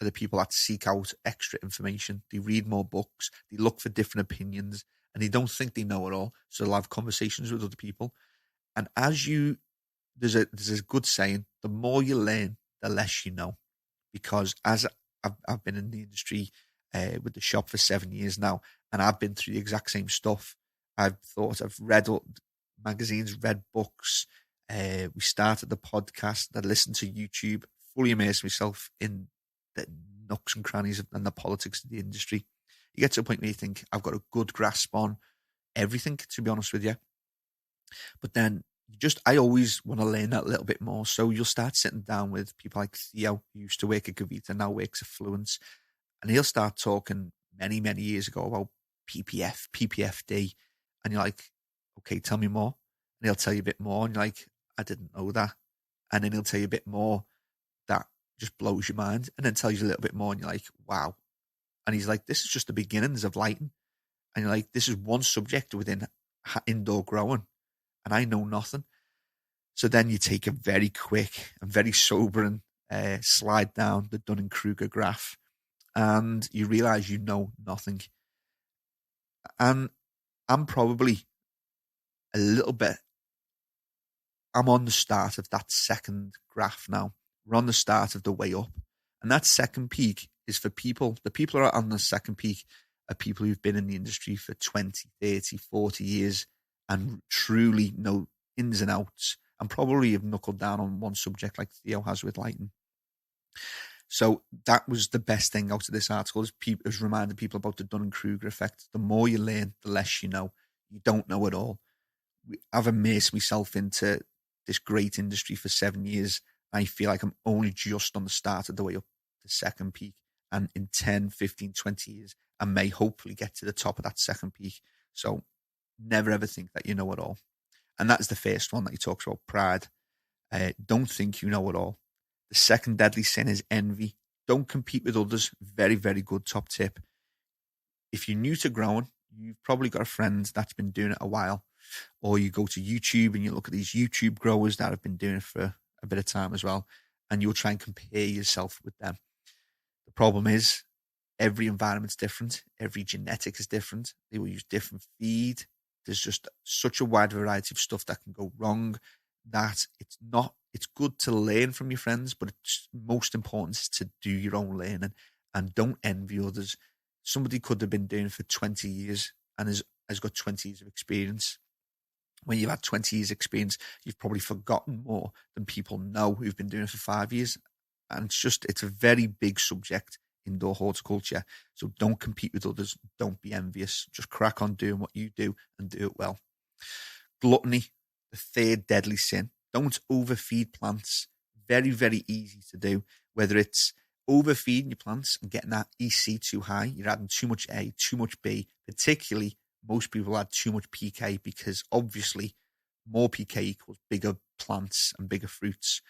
are the people that seek out extra information. They read more books. They look for different opinions. And they don't think they know it all. So they'll have conversations with other people. And there's a good saying, the more you learn, the less you know. Because as I've been in the industry with the shop for 7 years now, and I've been through the exact same stuff. I've read magazines, read books. We started the podcast. I listened to YouTube, fully immersed myself in the nooks and crannies and the politics of the industry. You get to a point where you think, I've got a good grasp on everything, to be honest with you. But then I always want to learn that little bit more. So you'll start sitting down with people like Theo, who used to work at Gavita, now works at Fluence, and he'll start talking many, many years ago about PPF, PPFD, and you're like, okay, tell me more. And he'll tell you a bit more, and you're like, I didn't know that. And then he'll tell you a bit more that just blows your mind, and then tells you a little bit more, and you're like, wow. And he's like, this is just the beginnings of lighting. And you're like, this is one subject within indoor growing, and I know nothing. So then you take a very quick and very sobering slide down the Dunning-Kruger graph, and you realize you know nothing. And I'm probably a little bit, I'm on the start of that second graph now. We're on the start of the way up. And that second peak is for people. The people who are on the second peak are people who've been in the industry for 20, 30, 40 years and truly know ins and outs, and probably have knuckled down on one subject like Theo has with lighting. So that was the best thing out of this article, is reminding people about the Dunning-Kruger effect. The more you learn, the less you know. You don't know it all. I've immersed myself into this great industry for 7 years. I feel like I'm only just on the start of the way up the second peak. And in 10, 15, 20 years, I may hopefully get to the top of that second peak. So never ever think that you know it all. And that's the first one that he talks about, pride. Don't think you know it all. The second deadly sin is envy. Don't compete with others. Very, very good top tip. If you're new to growing, you've probably got a friend that's been doing it a while. Or you go to YouTube and you look at these YouTube growers that have been doing it for a bit of time as well. And you'll try and compare yourself with them. The problem is every environment's different. Every genetic is different. They will use different feed. There's just such a wide variety of stuff that can go wrong that it's good to learn from your friends, but it's most important is to do your own learning and don't envy others. Somebody could have been doing it for 20 years and has got 20 years of experience. When you've had 20 years experience, you've probably forgotten more than people know who've been doing it for 5 years. And it's a very big subject, indoor horticulture. So don't compete with others. Don't be envious. Just crack on doing what you do and do it well. Gluttony, the third deadly sin. Don't overfeed plants. Very, very easy to do. Whether it's overfeeding your plants and getting that EC too high, you're adding too much A, too much B. Particularly, most people add too much PK because obviously more PK equals bigger plants and bigger fruits.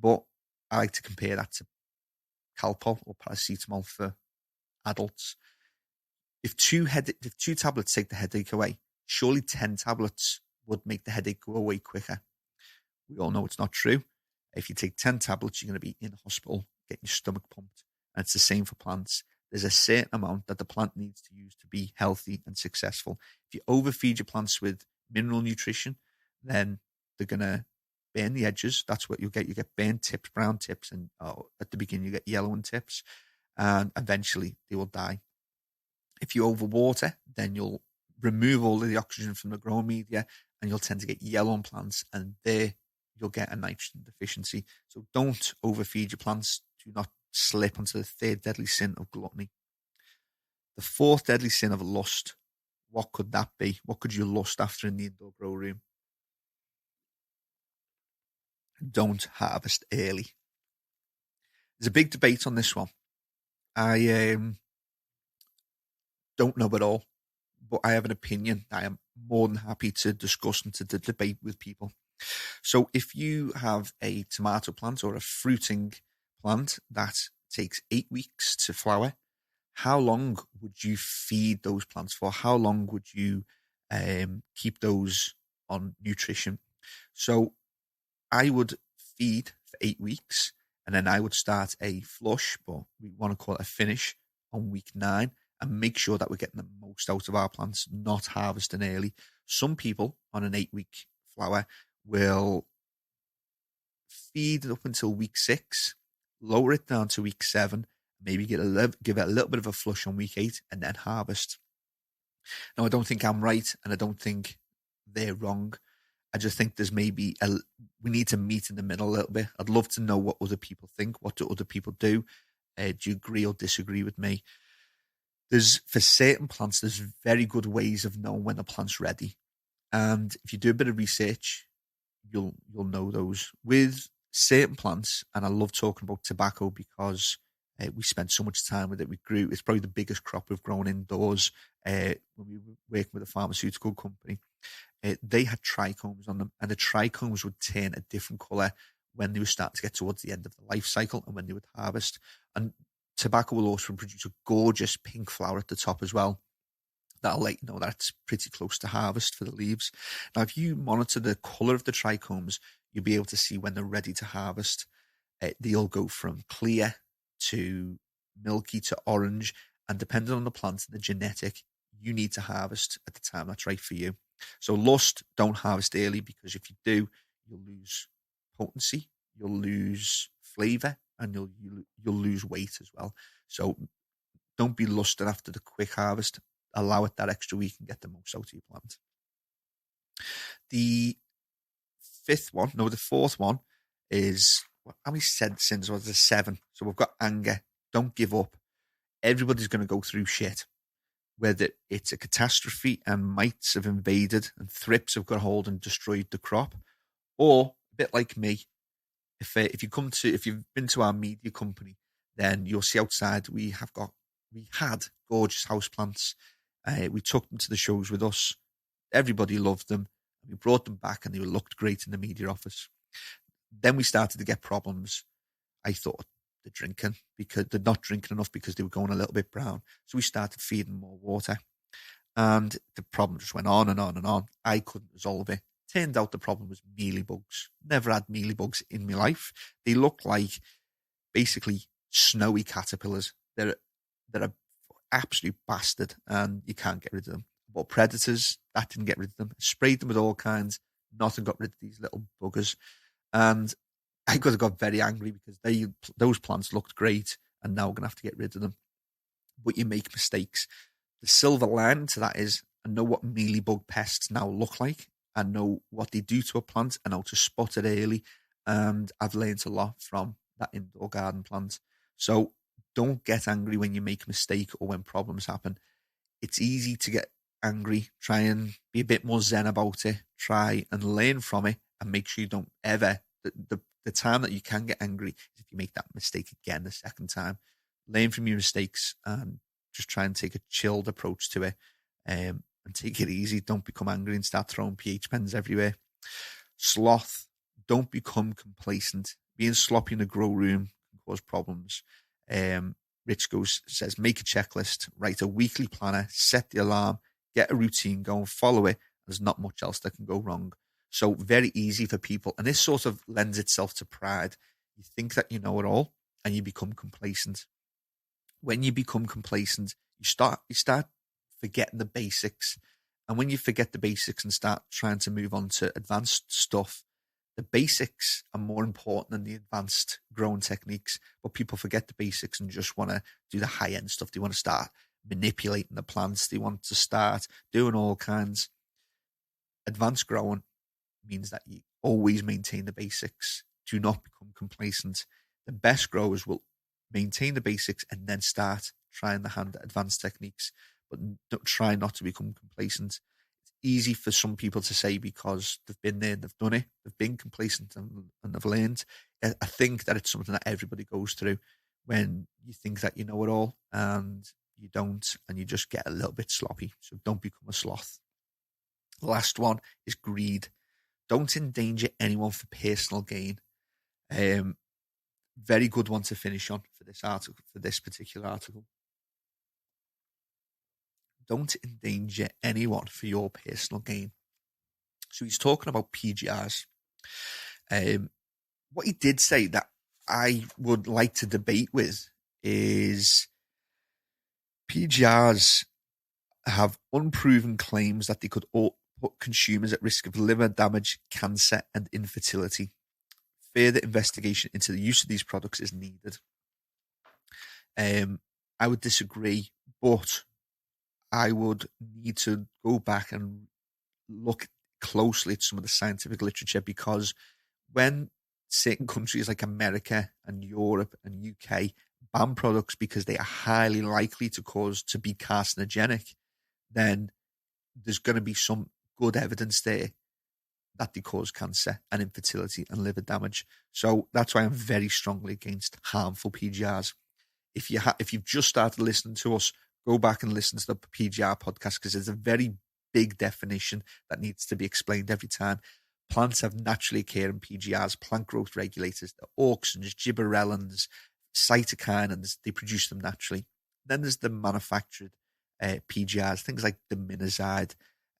But I like to compare that to Calpol or paracetamol for adults. If two tablets take the headache away, surely 10 tablets would make the headache go away quicker. We all know it's not true. If you take 10 tablets, you're going to be in hospital, getting your stomach pumped. And it's the same for plants. There's a certain amount that the plant needs to use to be healthy and successful. If you overfeed your plants with mineral nutrition, then they're going to burn the edges. That's what you'll get. You get burnt tips, brown tips, and at the beginning you get yellowing tips, and eventually they will die. If you overwater, then you'll remove all of the oxygen from the growing media, and you'll tend to get yellow on plants, and there you'll get a nitrogen deficiency. So don't overfeed your plants. Do not slip onto the third deadly sin of gluttony. The fourth deadly sin of lust. What could that be? What could you lust after in the indoor grow room? Don't harvest early. There's a big debate on this one. I don't know at all, but I have an opinion I am more than happy to discuss and to debate with people. So if you have a tomato plant or a fruiting plant that takes 8 weeks to flower, how long would you feed those plants for? How long would you keep those on nutrition? So I would feed for 8 weeks, and then I would start a flush, but we want to call it a finish, on week 9, and make sure that we're getting the most out of our plants, not harvesting early. Some people on an 8-week flower will feed up until week 6, lower it down to week 7, maybe give it a little bit of a flush on week 8, and then harvest. Now, I don't think I'm right, and I don't think they're wrong. I just think there's maybe we need to meet in the middle a little bit. I'd love to know what other people think. What do other people do? Do you agree or disagree with me? For certain plants, there's very good ways of knowing when the plant's ready. And if you do a bit of research, you'll know those. With certain plants, and I love talking about tobacco because we spent so much time with it. It's probably the biggest crop we've grown indoors when we were working with a pharmaceutical company. They had trichomes on them, and the trichomes would turn a different colour when they were starting to get towards the end of the life cycle and when they would harvest. And tobacco will also produce a gorgeous pink flower at the top as well. That'll let you know that's pretty close to harvest for the leaves. Now, if you monitor the colour of the trichomes, you'll be able to see when they're ready to harvest. They'll go from clear to milky to orange, and depending on the plant and the genetic, you need to harvest at the time that's right for you. So lust, don't harvest early, because if you do, you'll lose potency, you'll lose flavour, and you'll lose weight as well. So don't be lusting after the quick harvest. Allow it that extra week and get the most out of your plant. The fourth one is, how many sins was there? 7. So we've got anger. Don't give up. Everybody's going to go through shit. Whether it's a catastrophe and mites have invaded and thrips have got a hold and destroyed the crop, or a bit like me, if you've been to our media company, then you'll see outside we had gorgeous houseplants. We took them to the shows with us. Everybody loved them. We brought them back, and they looked great in the media office. Then we started to get problems. I thought they're drinking because they're not drinking enough because they were going a little bit brown. So we started feeding more water, and the problem just went on and on and on. I couldn't resolve it. Turned out the problem was mealybugs. Never had mealybugs in my life. They look like basically snowy caterpillars. They're a absolute bastard, and you can't get rid of them. But predators, that didn't get rid of them. Sprayed them with all kinds. Nothing got rid of these little buggers. And I could have got very angry because those plants looked great, and now we're going to have to get rid of them. But you make mistakes. The silver lining to that is I know what mealybug pests now look like. I know what they do to a plant and how to spot it early. And I've learned a lot from that indoor garden plant. So don't get angry when you make a mistake or when problems happen. It's easy to get angry. Try and be a bit more zen about it. Try and learn from it, and make sure you don't ever. The time that you can get angry is if you make that mistake again the second time. Learn from your mistakes and just try and take a chilled approach to it, and take it easy. Don't become angry and start throwing pH pens everywhere. Sloth. Don't become complacent. Being sloppy in the grow room can cause problems. Rich says, make a checklist, write a weekly planner, set the alarm, get a routine going, follow it. There's not much else that can go wrong. So very easy for people. And this sort of lends itself to pride. You think that you know it all and you become complacent. When you become complacent, you start forgetting the basics. And when you forget the basics and start trying to move on to advanced stuff, the basics are more important than the advanced growing techniques. But people forget the basics and just want to do the high-end stuff. They want to start manipulating the plants. They want to start doing all kinds. Advanced growing means that you always maintain the basics. Do not become complacent. The best growers will maintain the basics and then start trying the hand advanced techniques, but try not to become complacent. It's easy for some people to say because they've been there, they've done it, they've been complacent and they've learned. I think that it's something that everybody goes through when you think that you know it all and you don't, and you just get a little bit sloppy. So don't become a sloth. The last one is greed. Don't endanger anyone for personal gain. Very good one to finish on for this article, for this particular article. Don't endanger anyone for your personal gain. So he's talking about PGRs. What he did say that I would like to debate with is PGRs have unproven claims that they could put consumers at risk of liver damage, cancer, and infertility. Further investigation into the use of these products is needed. I would disagree, but I would need to go back and look closely at some of the scientific literature, because when certain countries like America and Europe and UK ban products because they are highly likely to be carcinogenic, then there's going to be some good evidence there that they cause cancer and infertility and liver damage. So that's why I'm very strongly against harmful PGRs. If you've just started listening to us, go back and listen to the PGR podcast, because there's a very big definition that needs to be explained every time. Plants have naturally occurring PGRs, plant growth regulators, the auxins, gibberellins, cytokinins, they produce them naturally. Then there's the manufactured PGRs, things like diminazide,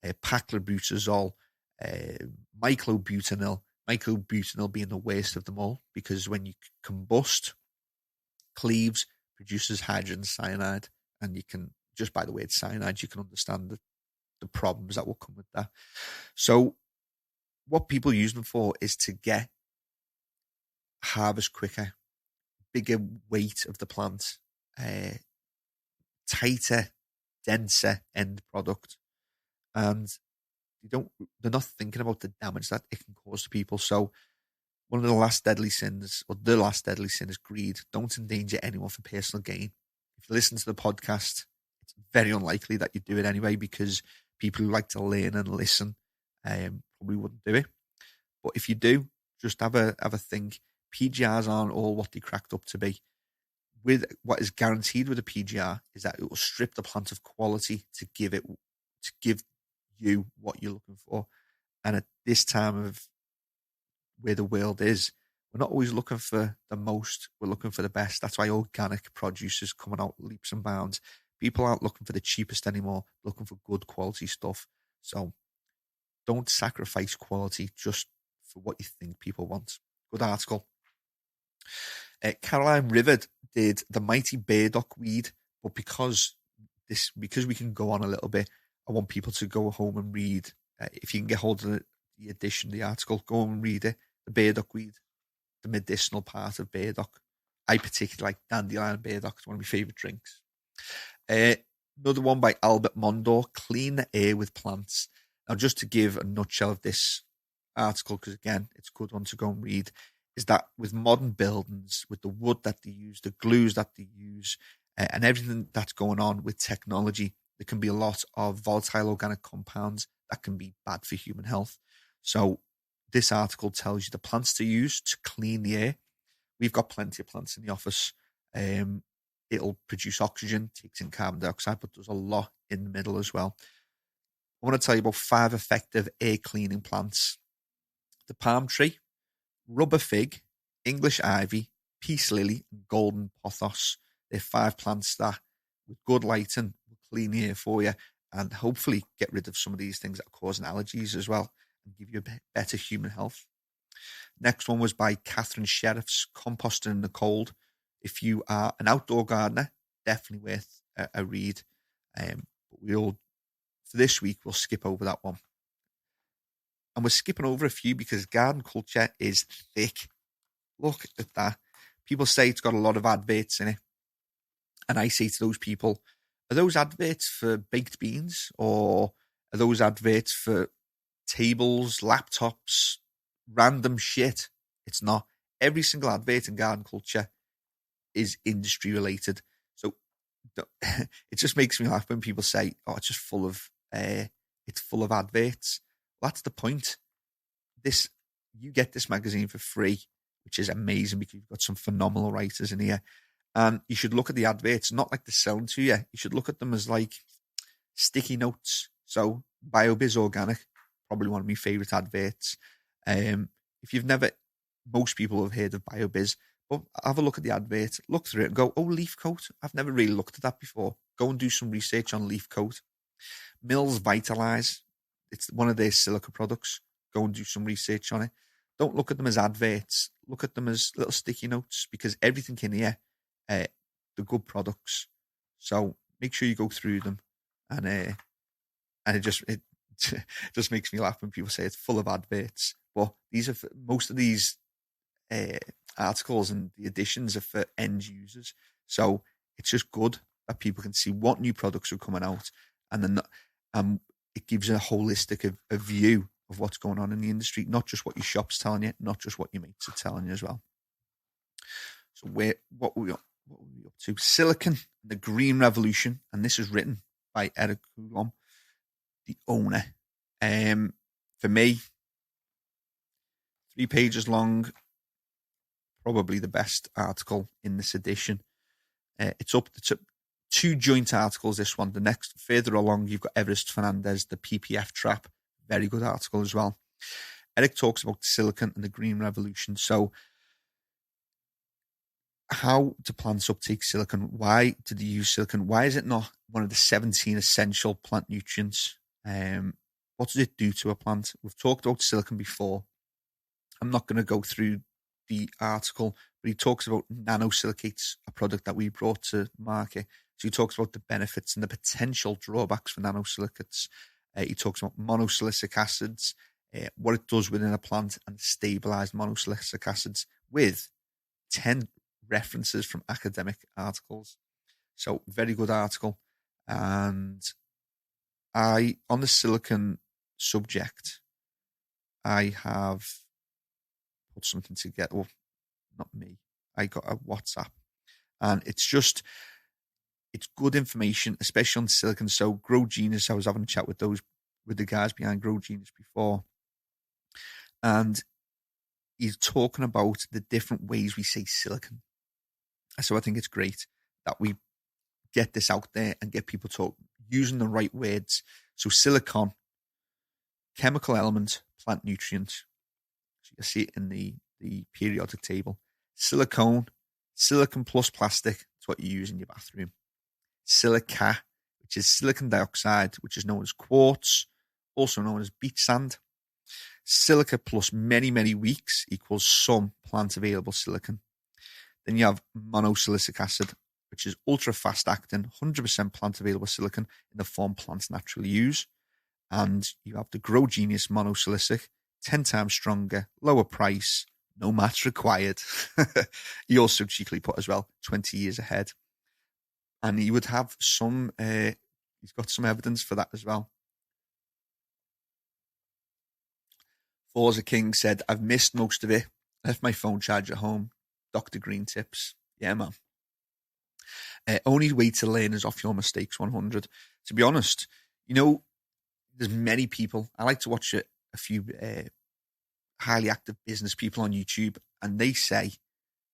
paclobutazol, myclobutanil being the worst of them all, because when you combust, cleaves, produces hydrogen cyanide, and you can, just by the way it's cyanide, you can understand the problems that will come with that. So what people use them for is to get harvest quicker, bigger weight of the plant, tighter, denser end product, and they're not thinking about the damage that it can cause to people. So one of the last deadly sins, or the last deadly sin, is greed. Don't endanger anyone for personal gain. If you listen to the podcast, it's very unlikely that you do it anyway, because people who like to learn and listen probably wouldn't do it. But if you do, just have a think. PGRs aren't all what they cracked up to be. With what is guaranteed with a PGR is that it will strip the plant of quality to give you what you're looking for. And at this time of where the world is, we're not always looking for the most, we're looking for the best. That's why organic produce is coming out leaps and bounds. People aren't looking for the cheapest anymore, looking for good quality stuff. So don't sacrifice quality just for what you think people want. Good article. Caroline Rivered did the mighty burdock weed, but because we can go on a little bit, I want people to go home and read. If you can get hold of the edition, the article, go home and read it. The burdock weed, the medicinal part of burdock. I particularly like dandelion burdock. It's one of my favourite drinks. Another one by Albert Mondor, Clean the Air with Plants. Now, just to give a nutshell of this article, because again, it's a good one to go and read, is that with modern buildings, with the wood that they use, the glues that they use, and everything that's going on with technology, there can be a lot of volatile organic compounds that can be bad for human health. So this article tells you the plants to use to clean the air. We've got plenty of plants in the office. It'll produce oxygen, takes in carbon dioxide, but there's a lot in the middle as well. I want to tell you about 5 effective air cleaning plants. The palm tree, rubber fig, English ivy, peace lily, and golden pothos. They're 5 plants that, with good lighting, will clean the air for you and hopefully get rid of some of these things that are causing allergies as well and give you a better human health. Next one was by Catherine Sheriff's Composting in the Cold. If you are an outdoor gardener, definitely worth a read. But for this week, we'll skip over that one. And we're skipping over a few because garden culture is thick. Look at that. People say it's got a lot of adverts in it. And I say to those people, are those adverts for baked beans or are those adverts for tables, laptops, random shit? It's not. Every single advert in garden culture is industry related. So it just makes me laugh when people say, oh, it's just full of adverts. Well, that's the point. You get this magazine for free, which is amazing because you've got some phenomenal writers in here. And you should look at the adverts, not like they're selling to you. You should look at them as like sticky notes. So BioBiz Organic, probably one of my favorite adverts. Most people have heard of BioBiz, but have a look at the advert, look through it and go, oh, leaf coat. I've never really looked at that before. Go and do some research on leaf coat. Mills Vitalize, it's one of their silica products. Go and do some research on it. Don't look at them as adverts. Look at them as little sticky notes because everything in here, the good products. So make sure you go through them, and it just makes me laugh when people say it's full of adverts. But most of these articles and the editions are for end users. So it's just good that people can see what new products are coming out, and then it gives a holistic a view of what's going on in the industry, not just what your shop's telling you, not just what your mates are telling you as well. So what were we up to? Silicon, the Green Revolution, and this is written by Eric Coulomb, the owner. For me, 3 pages long, probably the best article in this edition. It's 2 joint articles, this one. The next, further along, you've got Everest Fernandez, the PPF trap. Very good article as well. Eric talks about silicon and the Green Revolution. So how do plants uptake silicon? Why do they use silicon? Why is it not one of the 17 essential plant nutrients? What does it do to a plant? We've talked about silicon before. I'm not going to go through the article, but he talks about nanosilicates, a product that we brought to market. So he talks about the benefits and the potential drawbacks for nanosilicates. He talks about monosilicic acids, what it does within a plant, and stabilized monosilicic acids with 10 references from academic articles. So very good article. And on the silicon subject, I have put something together. Well, not me. I got a WhatsApp, and it's good information, especially on silicon. So Grow Genius, I was having a chat with the guys behind Grow Genius before, and he's talking about the different ways we say silicon. So I think it's great that we get this out there and get people using the right words. So silicon, chemical element, plant nutrient. So you see it in the periodic table. Silicone, silicon plus plastic. It's what you use in your bathroom. Silica, which is silicon dioxide, which is known as quartz, also known as beach sand. Silica plus many, many weeks equals some plant available silicon. Then you have monosilicic acid, which is ultra fast acting, 100% plant available silicon in the form plants naturally use. And you have the Grow Genius monosilicic, 10 times stronger, lower price, no match required. He also cheekily put as well, 20 years ahead. And he would have he's got some evidence for that as well. Forza King said, I've missed most of it. Left my phone charger at home. Dr. Green tips. Yeah, man. Only way to learn is off your mistakes 100. To be honest, there's many people. I like to watch a few highly active business people on YouTube, and they say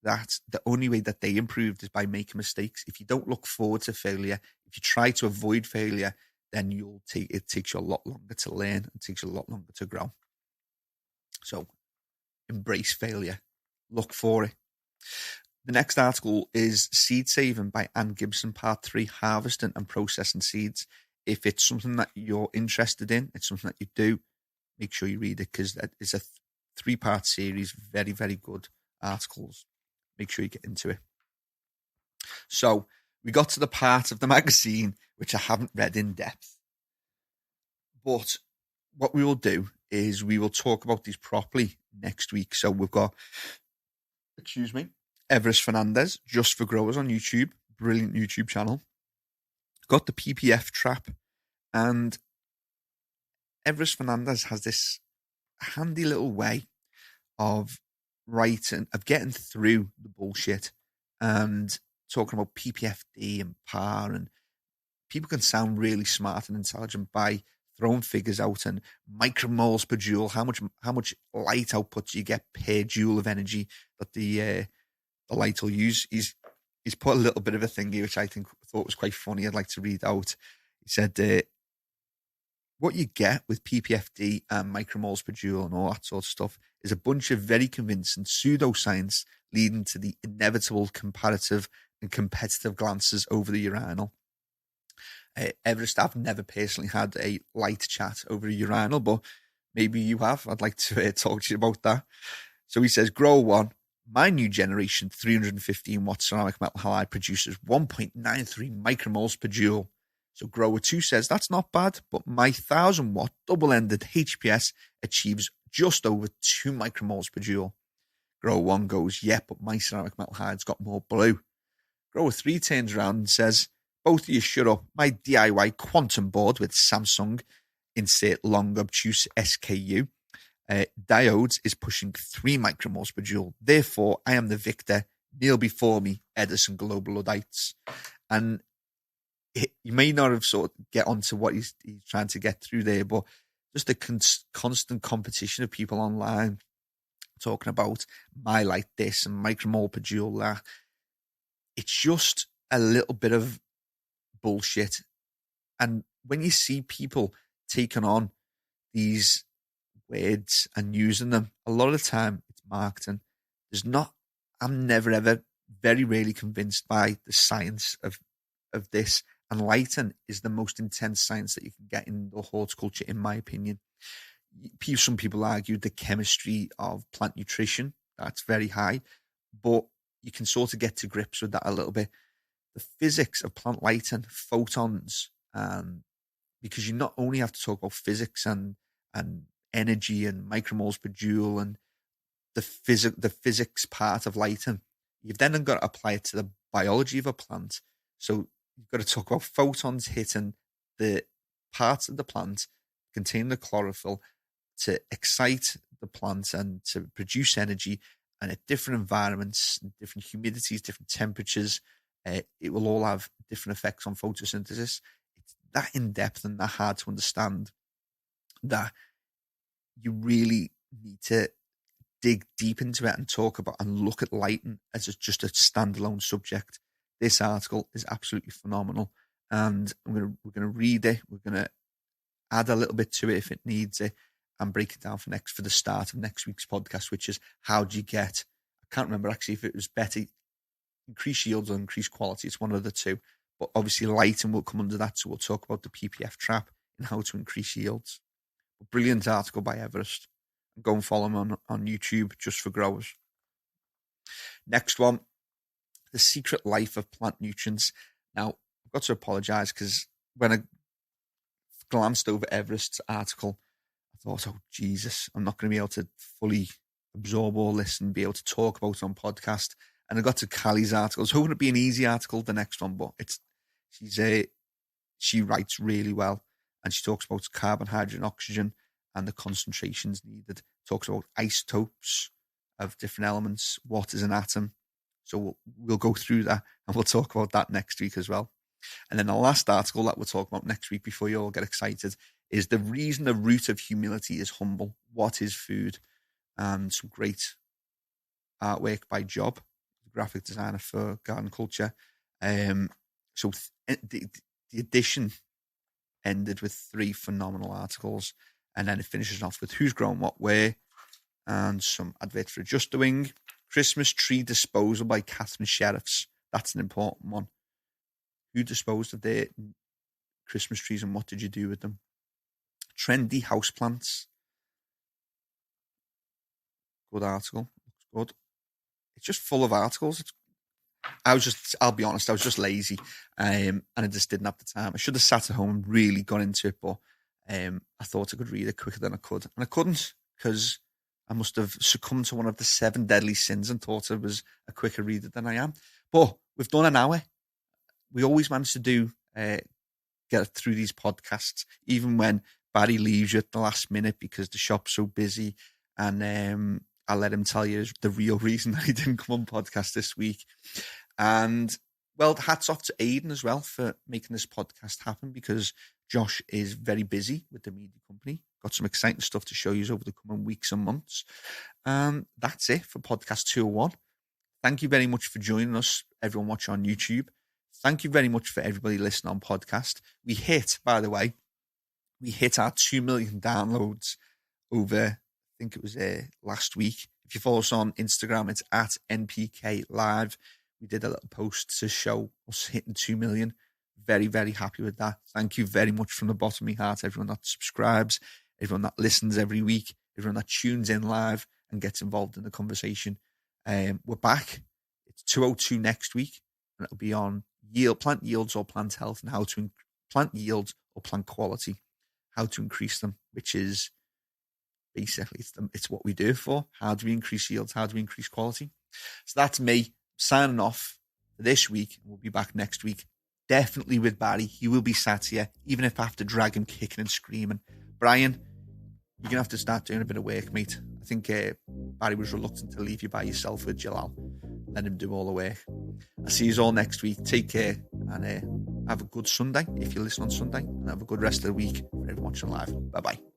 that the only way that they improved is by making mistakes. If you don't look forward to failure, if you try to avoid failure, then it takes you a lot longer to learn. It takes you a lot longer to grow. So embrace failure. Look for it. The next article is Seed Saving by Ann Gibson, Part 3, Harvesting and Processing Seeds. If it's something that you're interested in, it's something that you do, make sure you read it, because it's a 3-part series, very, very good articles. Make sure you get into it. So we got to the part of the magazine which I haven't read in depth. But what we will do is we will talk about these properly next week. So we've got, Everest Fernandez, Just for Growers on YouTube, brilliant YouTube channel. Got the PPF trap, and Everest Fernandez has this handy little way of getting through the bullshit and talking about PPFD and PAR, and people can sound really smart and intelligent by throwing figures out and micromoles per joule, how much light output you get per joule of energy that the light will use. He's put a little bit of a thing here which I thought was quite funny. I'd like to read out. He said, what you get with PPFD and micromoles per joule and all that sort of stuff is a bunch of very convincing pseudoscience leading to the inevitable comparative and competitive glances over the urinal. Everest, I've never personally had a light chat over a urinal, but maybe you have. I'd like to talk to you about that. So he says, Grower 1, my new generation 315 watt ceramic metal halide produces 1.93 micromoles per joule. So Grower 2 says, that's not bad, but my 1000 watt double-ended HPS achieves just over 2 micromoles per joule. Grower 1 goes, yeah, but my ceramic metal halide's got more blue. Grower 3 turns around and says, both of you shut up. My DIY quantum board with Samsung, insert long obtuse SKU, diodes is pushing 3 micromoles per joule. Therefore, I am the victor. Kneel before me, Edison Global Luddites. And you may not have sort of get onto what he's trying to get through there, but just the constant competition of people online talking about my light this and micromole per joule that. It's just a little bit of bullshit. And when you see people taking on these words and using them, a lot of the time it's marketing. I'm never ever very rarely convinced by the science of this. And lighting is the most intense science that you can get in the horticulture, in my opinion. Some people argue the chemistry of plant nutrition, that's very high, but you can sort of get to grips with that a little bit. The physics of plant lighting, photons, because you not only have to talk about physics and energy and micromoles per joule and the physics part of lighting, you've then got to apply it to the biology of a plant. So you've got to talk about photons hitting the parts of the plant containing the chlorophyll to excite the plant and to produce energy, and at different environments, different humidities, different temperatures, it will all have different effects on photosynthesis. It's that in-depth and that hard to understand that you really need to dig deep into it and talk about and look at lighting as just a standalone subject. This article is absolutely phenomenal, and we're gonna read it. We're gonna add a little bit to it if it needs it, and break it down for the start of next week's podcast, which is how do you get? I can't remember actually if it was better increase yields or increase quality. It's one of the two, but obviously lighting will come under that. So we'll talk about the PPF trap and how to increase yields. A brilliant article by Everest. Go and follow him on YouTube, Just for Growers. Next one. The Secret Life of Plant Nutrients. Now, I've got to apologise because when I glanced over Everest's article, I thought, oh, Jesus, I'm not going to be able to fully absorb all this and be able to talk about it on podcast. And I got to Callie's article. I was hoping it'd be an easy article, the next one, but she writes really well. And she talks about carbon, hydrogen, oxygen, and the concentrations needed. Talks about isotopes of different elements, what is an atom. So we'll go through that, and we'll talk about that next week as well. And then the last article that we'll talk about next week before you all get excited is the reason the root of humility is humble. What is food? And some great artwork by Job, the graphic designer for Garden Culture. So the edition ended with 3 phenomenal articles, and then it finishes off with who's grown what where, and some adverts for Just Doing, Christmas tree disposal by Catherine Sheriffs. That's an important one. Who disposed of their Christmas trees and what did you do with them? Trendy houseplants. Good article. Looks good. It's just full of articles. I'll be honest, I was just lazy, and I just didn't have the time. I should have sat at home and really got into it, but I thought I could read it quicker than I could. And I couldn't, because I must have succumbed to one of the 7 deadly sins and thought I was a quicker reader than I am. But we've done an hour. We always manage to get through these podcasts, even when Barry leaves you at the last minute because the shop's so busy. And I'll let him tell you the real reason that he didn't come on podcast this week. And, well, hats off to Aidan as well for making this podcast happen, because Josh is very busy with the media company. Got some exciting stuff to show you over the coming weeks and months. That's it for podcast 201. Thank you very much for joining us, everyone watching on YouTube. Thank you very much for everybody listening on podcast. We hit our 2 million downloads over, I think it was last week. If you follow us on Instagram, it's at NPK Live. We did a little post to show us hitting 2 million. Very, very happy with that. Thank you very much from the bottom of my heart, everyone that subscribes, everyone that listens every week, everyone that tunes in live and gets involved in the conversation. We're back. It's 202 next week, and it'll be on plant yields or plant health, and how to plant yields or plant quality, how to increase them, which is basically it's what we do for. How do we increase yields? How do we increase quality? So that's me signing off for this week. We'll be back next week, definitely with Barry. He will be sat here, even if I have to drag him kicking and screaming. Brian, you're going to have to start doing a bit of work, mate. I think Barry was reluctant to leave you by yourself with Jalal. Let him do all the work. I'll see you all next week. Take care, and have a good Sunday if you listen on Sunday, and have a good rest of the week for everyone watching live. Bye-bye.